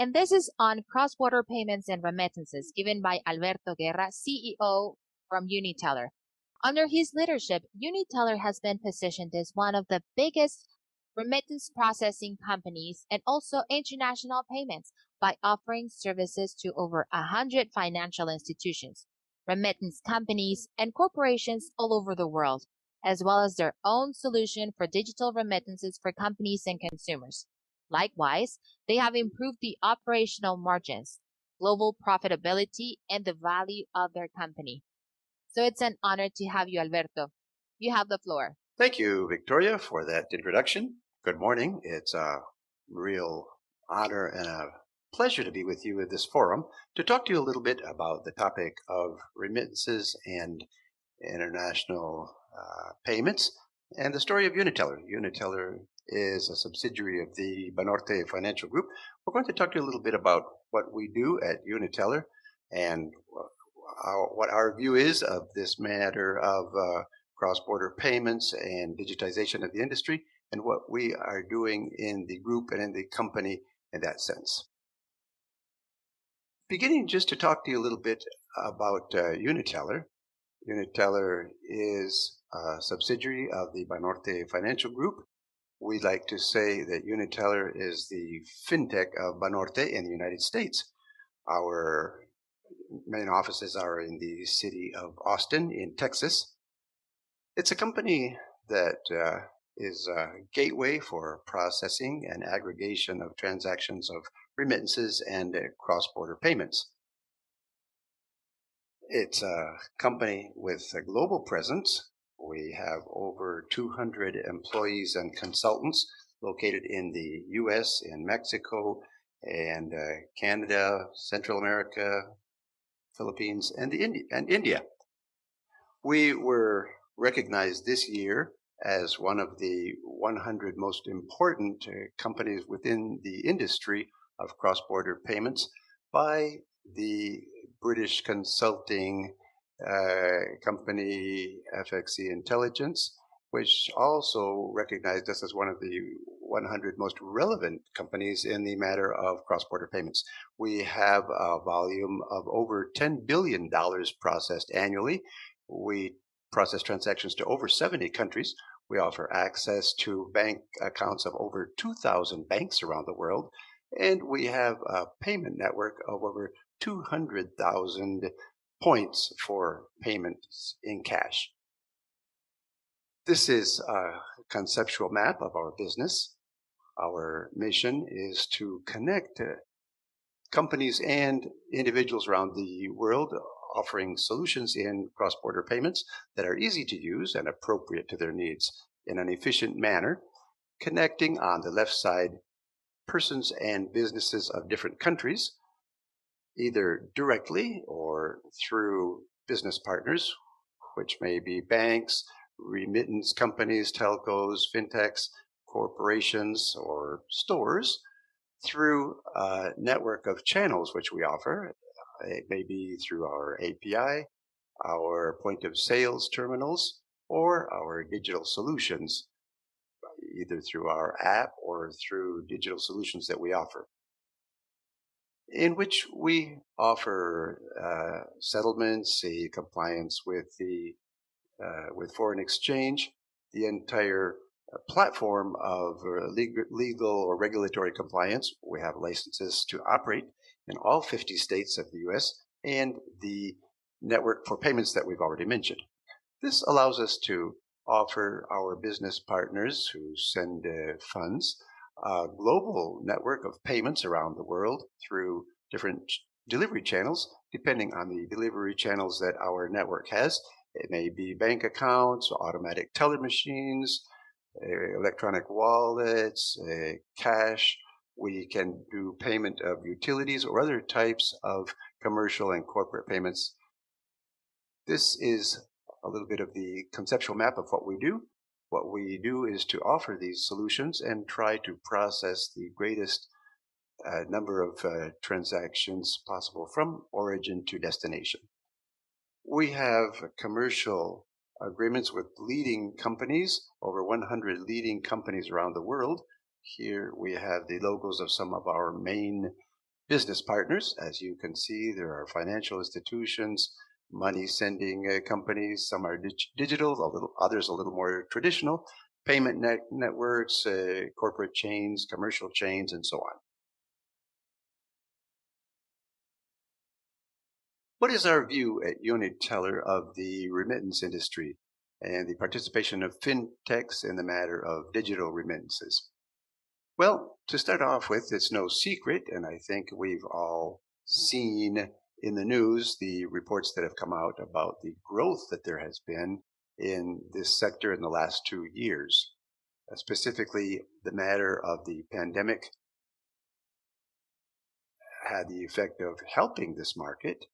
and this is on cross-border payments and remittances given by Alberto Guerra, CEO from UniTeller. Under his leadership, UniTeller has been positioned as one of the biggest remittance processing companies and also international payments by offering services to over 100 financial institutions, remittance companies, and corporations all over the world, as well as their own solution for digital remittances for companies and consumers. Likewise, they have improved the operational margins, global profitability, and the value of their company. So it's an honor to have you, Alberto. You have the floor. Thank you, Victoria, for that introduction. Good morning. It's a real honor and a pleasure to be with you at this forum to talk to you a little bit about the topic of remittances and international payments and the story of UniTeller. UniTeller is a subsidiary of the Banorte Financial Group. We're going to talk to you a little bit about what we do at UniTeller and what our view is of this matter of cross-border payments and digitization of the industry, and what we are doing in the group and in the company in that sense. Beginning just to talk to you a little bit about UniTeller. UniTeller is a subsidiary of the Banorte Financial Group. We like to say that UniTeller is the Fintech of Banorte in the United States. Our main offices are in the city of Austin in Texas. It's a company that is a gateway for processing and aggregation of transactions of remittances and cross-border payments. It's a company with a global presence. We have over 200 employees and consultants located in the U.S., in Mexico, and Canada, Central America, Philippines, and India. We were recognized this year as one of the 100 most important companies within the industry of cross-border payments by the British consulting company FXC Intelligence, which also recognized us as one of the 100 most relevant companies in the matter of cross-border payments. We have a volume of over $10 billion processed annually. We process transactions to over 70 countries. We offer access to bank accounts of over 2,000 banks around the world. And we have a payment network of over 200,000 points for payments in cash. This is a conceptual map of our business. Our mission is to connect companies and individuals around the world offering solutions in cross-border payments that are easy to use and appropriate to their needs in an efficient manner, connecting on the left side persons and businesses of different countries, either directly or through business partners, which may be banks, remittance companies, telcos, fintechs, corporations, or stores, through a network of channels which we offer. It may be through our API, our point of sales terminals, or our digital solutions, either through our app or through digital solutions that we offer, in which we offer settlements, compliance with foreign exchange, the entire platform of legal or regulatory compliance. We have licenses to operate in all 50 states of the U.S. and the network for payments that we've already mentioned. This allows us to offer our business partners who send funds a global network of payments around the world through different delivery channels, depending on the delivery channels that our network has. It may be bank accounts, automatic teller machines, electronic wallets, cash. We can do payment of utilities or other types of commercial and corporate payments. This is a little bit of the conceptual map of what we do. What we do is to offer these solutions and try to process the greatest number of transactions possible from origin to destination. We have commercial agreements with leading companies, over 100 leading companies around the world. Here we have the logos of some of our main business partners. As you can see, there are financial institutions, money sending companies. Some are digital, others a little more traditional, payment networks, corporate chains, commercial chains, and so on. What is our view at UniTeller of the remittance industry and the participation of Fintechs in the matter of digital remittances? Well, to start off with, it's no secret, and I think we've all seen in the news the reports that have come out about the growth that there has been in this sector in the last 2 years. Specifically, the matter of the pandemic had the effect of helping this market.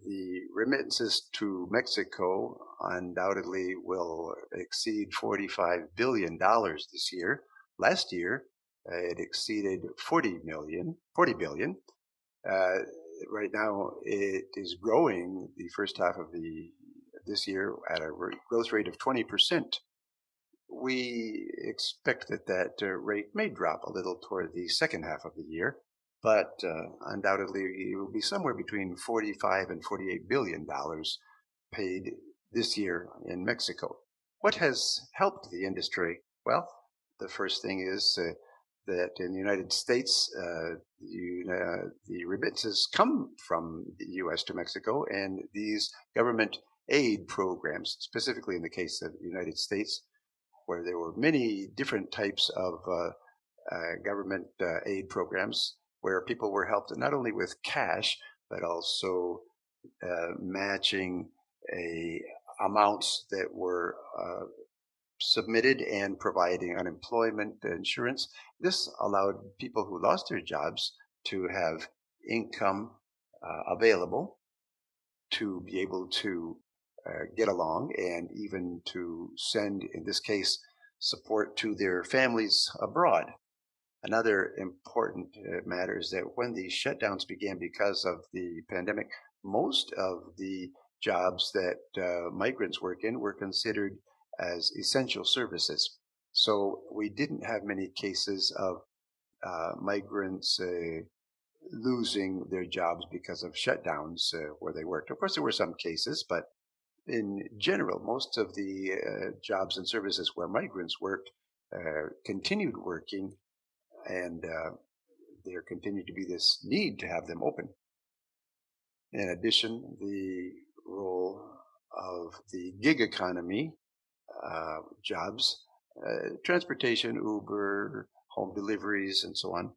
The remittances to Mexico undoubtedly will exceed $45 billion this year. Last year, it exceeded 40 billion. Uh, right now, it is growing the first half of this year at a growth rate of 20%. We expect that rate may drop a little toward the second half of the year, but undoubtedly it will be somewhere between 45 and 48 billion dollars paid this year in Mexico. What has helped the industry? Well, the first thing is that in the United States, the remittances come from the U.S. to Mexico, and these government aid programs, specifically in the case of the United States, where there were many different types of government aid programs where people were helped not only with cash, but also matching amounts that were submitted and providing unemployment insurance. This allowed people who lost their jobs to have income available to be able to get along and even to send, in this case, support to their families abroad. Another important matter is that when the shutdowns began because of the pandemic, most of the jobs that migrants work in were considered as essential services. So we didn't have many cases of migrants losing their jobs because of shutdowns where they worked. Of course, there were some cases, but in general, most of the jobs and services where migrants worked continued working, and there continued to be this need to have them open. In addition, the role of the gig economy jobs, transportation, Uber, home deliveries, and so on.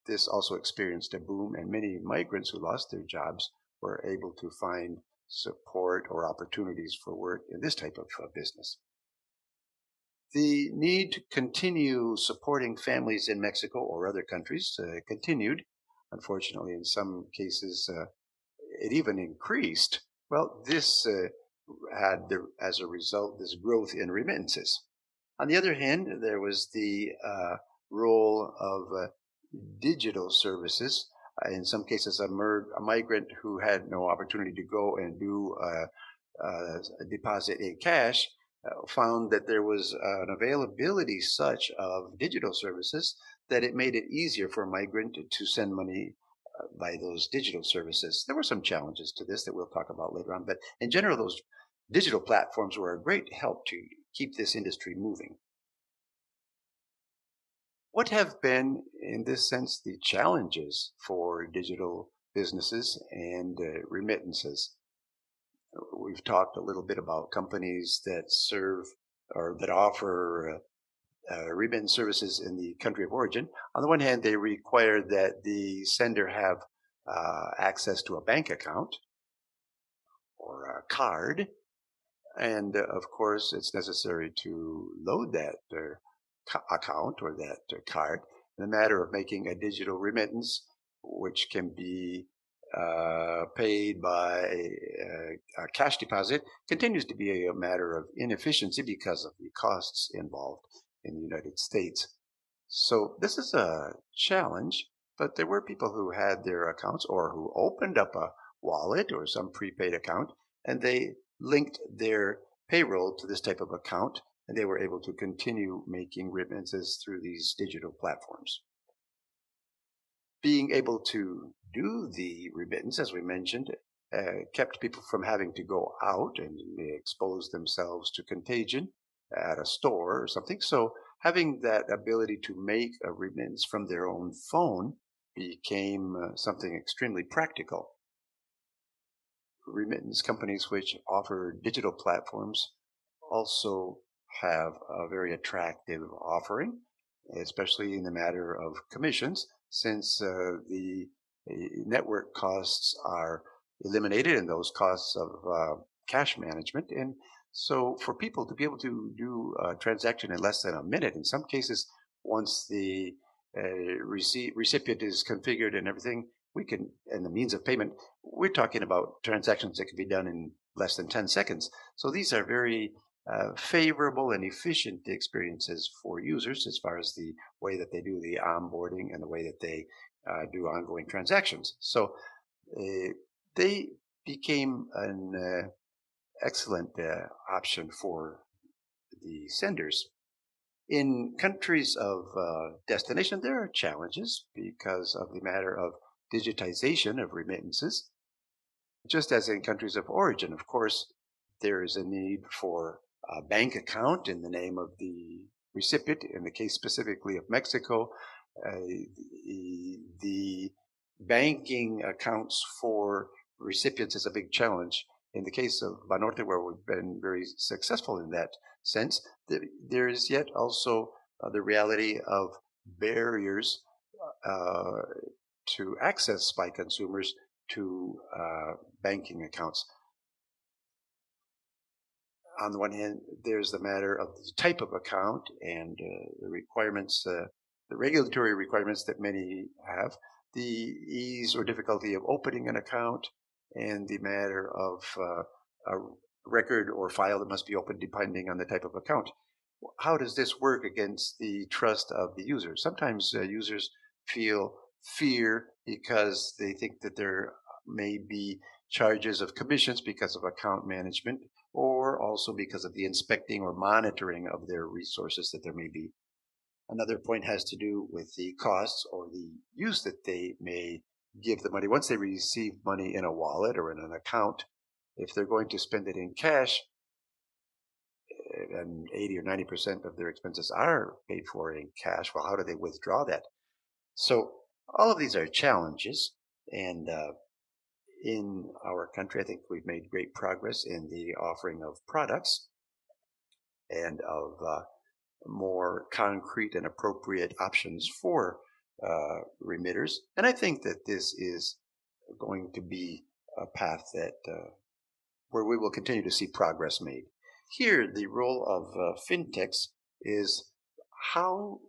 This also experienced a boom, and many migrants who lost their jobs were able to find support or opportunities for work in this type of business. The need to continue supporting families in Mexico or other countries continued. Unfortunately, in some cases, it even increased. Well, this had, as a result, this growth in remittances. On the other hand, there was the role of digital services. In some cases, a migrant who had no opportunity to go and do a deposit in cash found that there was an availability such of digital services that it made it easier for a migrant to send money by those digital services. There were some challenges to this that we'll talk about later on, but in general, those digital platforms were a great help to keep this industry moving. What have been, in this sense, the challenges for digital businesses and remittances? We've talked a little bit about companies that serve or that offer remittance services in the country of origin. On the one hand, they require that the sender have access to a bank account or a card. And of course, it's necessary to load that account or that card. In the matter of making a digital remittance, which can be paid by a cash deposit, continues to be a matter of inefficiency because of the costs involved in the United States. So this is a challenge, but there were people who had their accounts or who opened up a wallet or some prepaid account, and they linked their payroll to this type of account, and they were able to continue making remittances through these digital platforms. being able to do the remittance, as we mentioned, kept people from having to go out and expose themselves to contagion at a store or something. So having that ability to make a remittance from their own phone became something extremely practical. Remittance companies which offer digital platforms also have a very attractive offering, especially in the matter of commissions, since the network costs are eliminated and those costs of cash management. And so for people to be able to do a transaction in less than a minute, in some cases, once the recipient is configured and everything, we can, and the means of payment, we're talking about transactions that can be done in less than 10 seconds. So these are very favorable and efficient experiences for users as far as the way that they do the onboarding and the way that they do ongoing transactions. So they became an excellent option for the senders. In countries of destination, there are challenges because of the matter of digitization of remittances. Just as in countries of origin, of course, there is a need for a bank account in the name of the recipient. In the case specifically of Mexico, the banking accounts for recipients is a big challenge. In the case of Banorte, where we've been very successful in that sense, there is yet also the reality of barriers to access by consumers to banking accounts. On the one hand, there's the matter of the type of account and the requirements, the regulatory requirements that many have, the ease or difficulty of opening an account, and the matter of a record or file that must be opened depending on the type of account. How does this work against the trust of the user? Sometimes users feel fear because they think that there may be charges of commissions because of account management, or also because of the inspecting or monitoring of their resources that there may be. Another point has to do with the costs or the use that they may give the money. Once they receive money in a wallet or in an account, if they're going to spend it in cash, and 80 or 90% of their expenses are paid for in cash, well, how do they withdraw that? So all of these are challenges, and in our country, I think we've made great progress in the offering of products and of more concrete and appropriate options for remitters. And I think that this is going to be a path that where we will continue to see progress made. Here, the role of Fintechs is how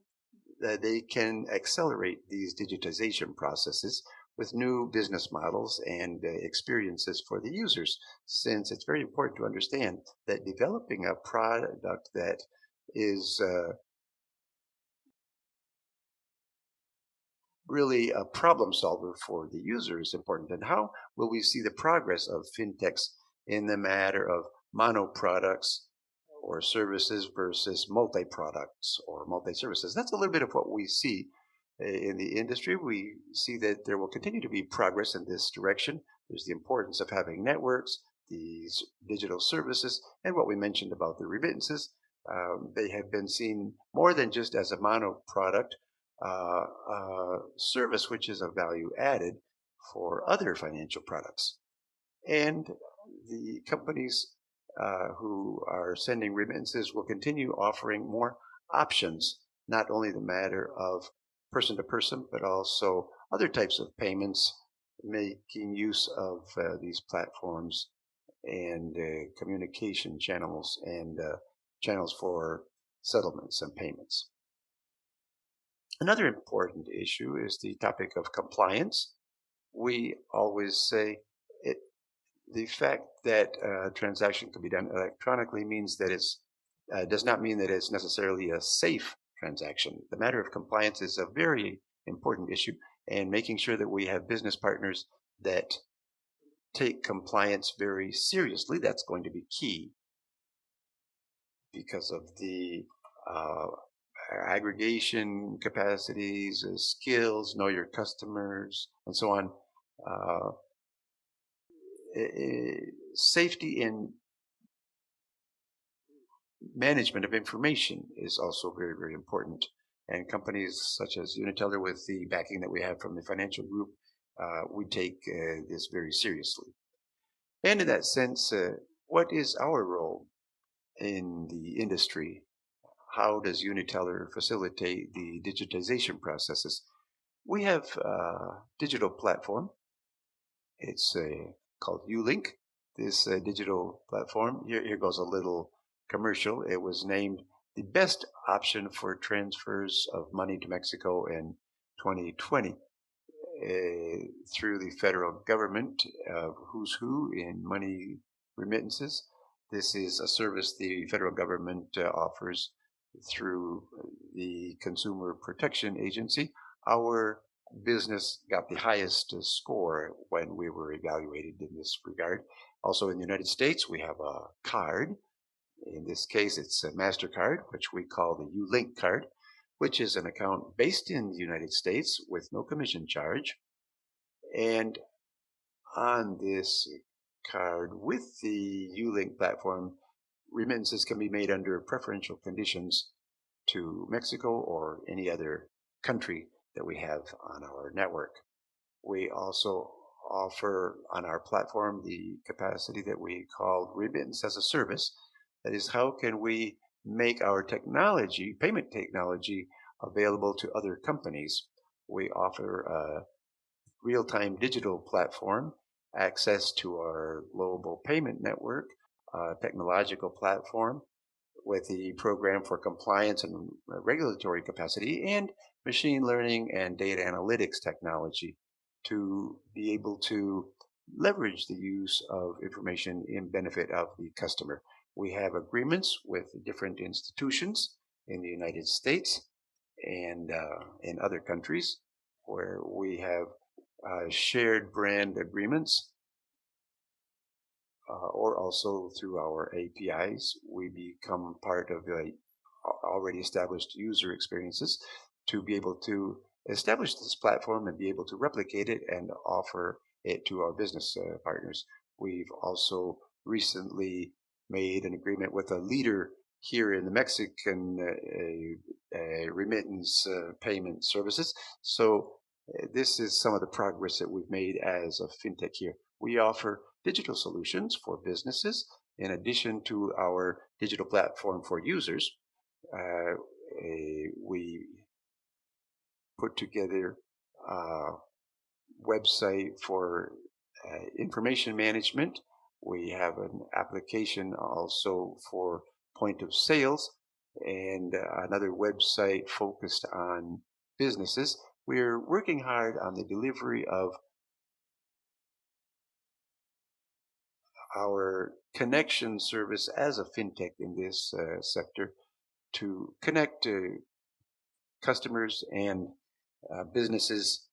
they can accelerate these digitization processes with new business models and experiences for the users, since it's very important to understand that developing a product that is really a problem solver for the user is important. And how will we see the progress of fintechs in the matter of mono products or services versus multi-products or multi-services? That's a little bit of what we see in the industry. We see that there will continue to be progress in this direction. There's the importance of having networks, these digital services, and what we mentioned about the remittances. They have been seen more than just as a mono product service, which is a value added for other financial products. And the companies who are sending remittances will continue offering more options, not only the matter of person to person, but also other types of payments, making use of these platforms and communication channels and channels for settlements and payments. Another important issue is the topic of compliance. We always say the fact that a transaction can be done electronically means that it's does not mean that it's necessarily a safe transaction. The matter of compliance is a very important issue, and making sure that we have business partners that take compliance very seriously, that's going to be key because of the aggregation capacities, skills, know your customers, and so on. Uh, Safety and management of information is also very, very important. And companies such as UniTeller, with the backing that we have from the financial group, we take this very seriously. And in that sense, what is our role in the industry? How does UniTeller facilitate the digitization processes? We have a digital platform. It's called ULink. This digital platform, here goes a little commercial. It was named the best option for transfers of money to Mexico in 2020 through the federal government, who's who in money remittances. This is a service the federal government offers through the Consumer Protection Agency. Our business got the highest score when we were evaluated in this regard. Also in the United States, we have a card. In this case, it's a MasterCard, which we call the ULink card, which is an account based in the United States with no commission charge. And on this card with the ULink platform, remittances can be made under preferential conditions to Mexico or any other country that we have on our network. We also offer on our platform the capacity that we call Remittance as a Service. That is, how can we make our technology, payment technology, available to other companies? We offer a real-time digital platform, access to our global payment network, technological platform with the program for compliance and regulatory capacity, and machine learning and data analytics technology to be able to leverage the use of information in benefit of the customer. We have agreements with different institutions in the United States and in other countries where we have shared brand agreements, or also through our APIs, we become part of the already established user experiences to be able to establish this platform and be able to replicate it and offer it to our business partners. We've also recently made an agreement with a leader here in the Mexican remittance payment services. So this is some of the progress that we've made as a fintech here. We offer digital solutions for businesses in addition to our digital platform for users. We put together a website for information management. We have an application also for point of sales and another website focused on businesses. We're working hard on the delivery of our connection service as a fintech in this sector to connect customers and businesses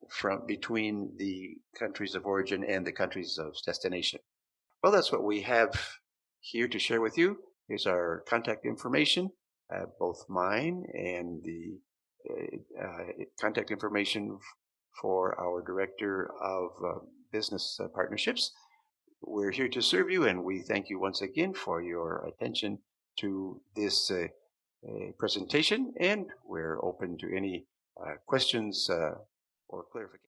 from between the countries of origin and the countries of destination. Well, that's what we have here to share with you. Here's our contact information, both mine and the contact information for our Director of Business Partnerships. We're here to serve you, and we thank you once again for your attention to this presentation, and we're open to any questions or clarification.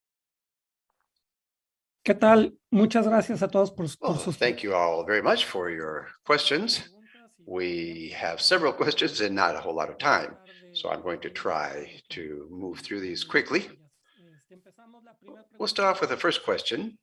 ¿Qué tal? Muchas gracias a todos por Well, sus thank you all very much for your questions. We have several questions and not a whole lot of time, so I'm going to try to move through these quickly. We'll start off with the first question,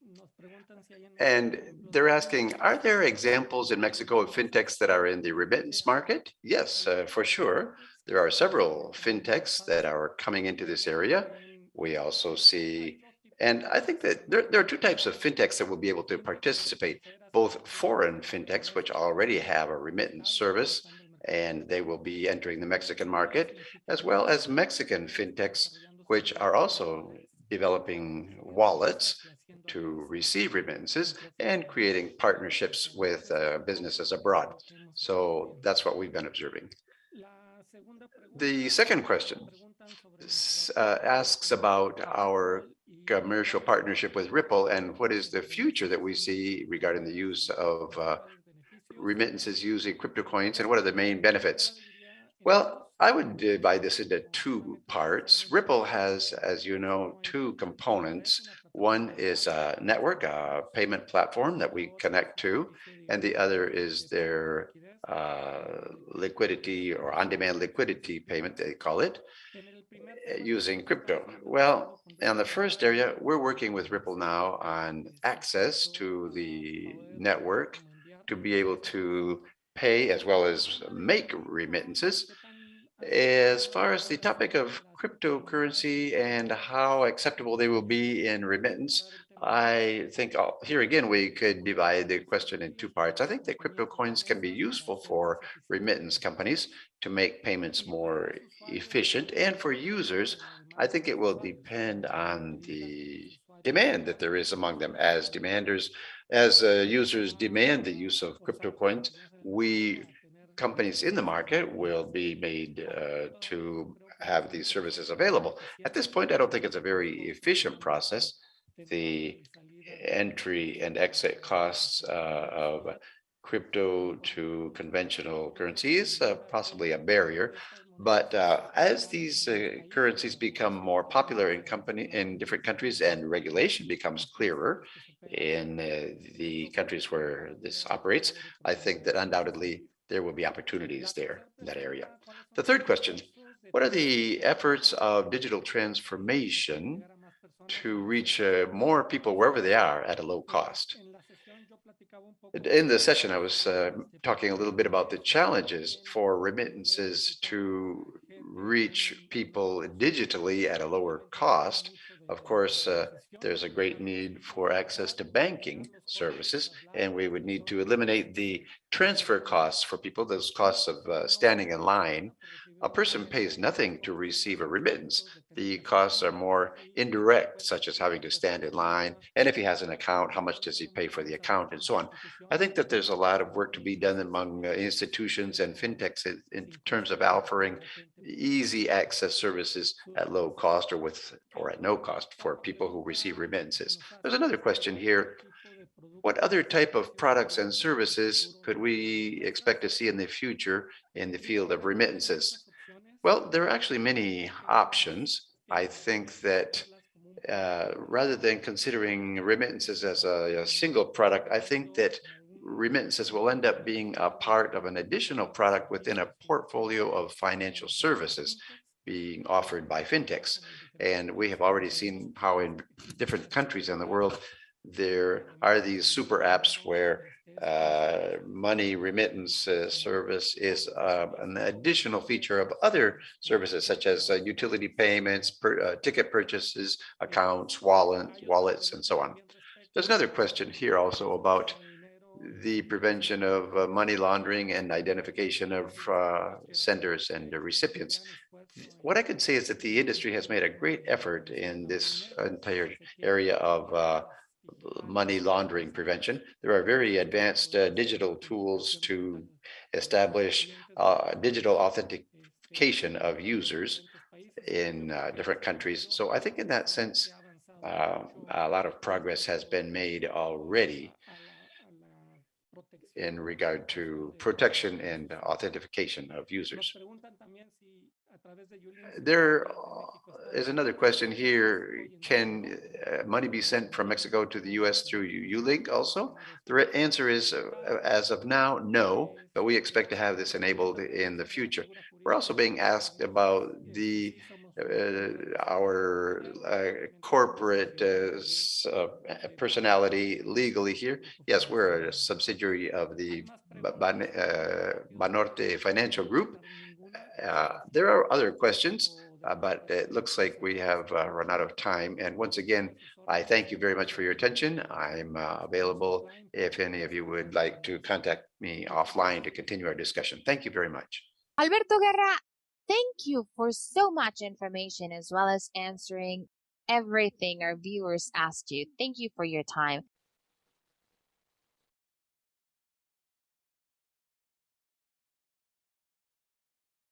and they're asking, are there examples in Mexico of fintechs that are in the remittance market? Yes, for sure. There are several fintechs that are coming into this area. We also see, and I think that there are two types of fintechs that will be able to participate, both foreign fintechs, which already have a remittance service, and they will be entering the Mexican market, as well as Mexican fintechs, which are also developing wallets to receive remittances and creating partnerships with businesses abroad. So that's what we've been observing. The second question asks about our commercial partnership with Ripple and what is the future that we see regarding the use of remittances using crypto coins and what are the main benefits. Well, I would divide this into two parts. Ripple has, as you know, two components. One is a network, a payment platform that we connect to, and the other is their liquidity or on-demand liquidity payment, they call it, using crypto. Well, on the first area, we're working with Ripple now on access to the network to be able to pay as well as make remittances. As far as the topic of cryptocurrency and how acceptable they will be in remittance, I think here again we could divide the question in two parts. I think that crypto coins can be useful for remittance companies to make payments more efficient, and for users, I think it will depend on the demand that there is among them. As users demand the use of crypto coins, we companies in the market will be made to have these services available. At this point, I don't think it's a very efficient process. The entry and exit costs of crypto to conventional currencies, possibly a barrier. But as these currencies become more popular in different countries and regulation becomes clearer in the countries where this operates, I think that undoubtedly there will be opportunities there in that area. The third question, what are the efforts of digital transformation to reach more people wherever they are at a low cost? In the session, I was talking a little bit about the challenges for remittances to reach people digitally at a lower cost. Of course, there's a great need for access to banking services, and we would need to eliminate the transfer costs for people, those costs of standing in line. A person pays nothing to receive a remittance. The costs are more indirect, such as having to stand in line. And if he has an account, how much does he pay for the account and so on? I think that there's a lot of work to be done among institutions and fintechs in terms of offering easy access services at low cost or at no cost for people who receive remittances. There's another question here. What other type of products and services could we expect to see in the future in the field of remittances? Well, there are actually many options. I think that rather than considering remittances as a single product, I think that remittances will end up being a part of an additional product within a portfolio of financial services being offered by fintechs. And we have already seen how in different countries in the world, there are these super apps where money remittance service is an additional feature of other services such as utility payments, ticket purchases, accounts, wallets, and so on. There's another question here also about the prevention of money laundering and identification of senders and recipients. What I could say is that the industry has made a great effort in this entire area of money laundering prevention. There are very advanced digital tools to establish digital authentication of users in different countries. So I think in that sense, a lot of progress has been made already in regard to protection and authentication of users. There is another question here. Can money be sent from Mexico to the US through ULink also? The answer is, as of now, no, but we expect to have this enabled in the future. We're also being asked about our corporate personality legally here. Yes, we're a subsidiary of the Banorte Financial Group. There are other questions, but it looks like we have run out of time. And once again, I thank you very much for your attention. I'm available if any of you would like to contact me offline to continue our discussion. Thank you very much. Alberto Guerra, thank you for so much information as well as answering everything our viewers asked you. Thank you for your time.